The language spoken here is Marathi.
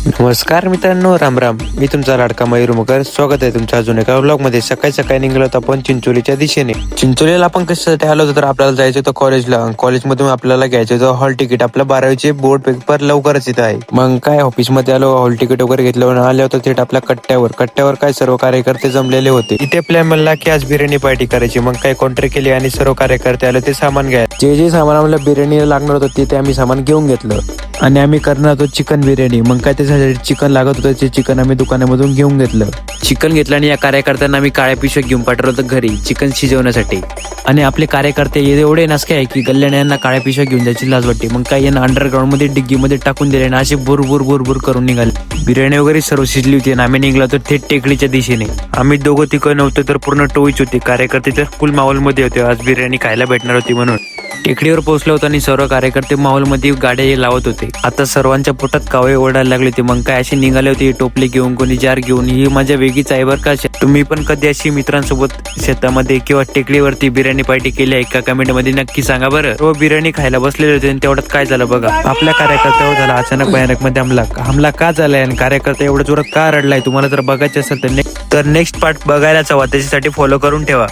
नमस्कार मित्रांनो, राम राम. मी तुमचा लाडका मयूर मुकर. स्वागत आहे तुमच्या अजून एका व्लॉग मध्ये. सकाळी सकाळी निघलो होतो आपण चिंचोलीच्या दिशेने. चिंचोलीला आपण कशासाठी आलो होतो तर आपल्याला जायचं होतं कॉलेजला. कॉलेजमधून आपल्याला घ्यायचं होतं हॉल तिकीट. आपल्या 12वीचे बोर्ड पेपर लवकरच इथं आहे. मग काय ऑफिस मध्ये आलो, हॉल तिकीट वगैरे घेतलं, आले होतो थेट आपल्या कट्ट्यावर काय सर्व कार्यकर्ते जमलेले होते. इथे प्लॅन म्हणला की आज बिर्याणी पार्टी करायची. मग काय कॉन्ट्रॅक्ट केली आणि सर्व कार्यकर्ते आले ते सामान घ्या. जे सामान आम्हाला बिर्याणी लागणार होतं ते आम्ही सामान घेऊन घेतलं आणि आम्ही करणार होतो चिकन बिर्याणी. मग काय त्याच्यासाठी चिकन लागत होतं, ते चिकन आम्ही दुकानामधून घेऊन घेतलं. चिकन घेतलं आणि या कार्यकर्त्यांना आम्ही काळ्या पिशव्या घेऊन पाठवलं होतं घरी चिकन शिजवण्यासाठी. आणि आपले कार्यकर्ते एवढे नासके आहे की गल्ल्याने यांना काळ्या पिशव्या घेऊन जायची लाज वाटते. मग काय यांना अंडरग्राऊंड मध्ये डिग्गीमध्ये टाकून दिले आणि असे बुर करून निघाले. बिर्याणी वगैरे सर्व शिजली होती आणि आम्ही निघलो होतो थेट टेकडीच्या दिशेने. आम्ही दोघं तिकडे नव्हतो तर पूर्ण टोळीच होती. कार्यकर्ते तर फुल माहोलमध्ये होते, आज बिर्याणी खायला भेटणार होती म्हणून. टेकडीवर पोहोचलो होतो आणि सर्व कार्यकर्ते माहोलमध्ये गाड्या लावत होते. आता सर्वांच्या पोटात कावळे ओरडायला लागले होते. मग काय अशी निघाले होते टोपले घेऊन, कोणी जार घेऊन. ही मजा वेगळीच आहे बरं का. तुम्ही पण कधी अशी मित्रांसोबत शेतामध्ये किंवा टेकडीवरती बिर्याणी पार्टी केली आहे का? कमेंट मध्ये नक्की सांगा बरं. तो बिर्याणी खायला बसलेले होते आणि तेवढ्यात काय झालं बघा, आपल्या कार्यकर्त्यावर झाला अचानक भयानक मध्ये हमला का झालाय आणि कार्यकर्ता एवढं जोरात का रडलाय? तुम्हाला जर बघायचं असेल तर नेक्स्ट पार्ट बघायलाच हवा. त्याच्यासाठी फॉलो करून ठेवा.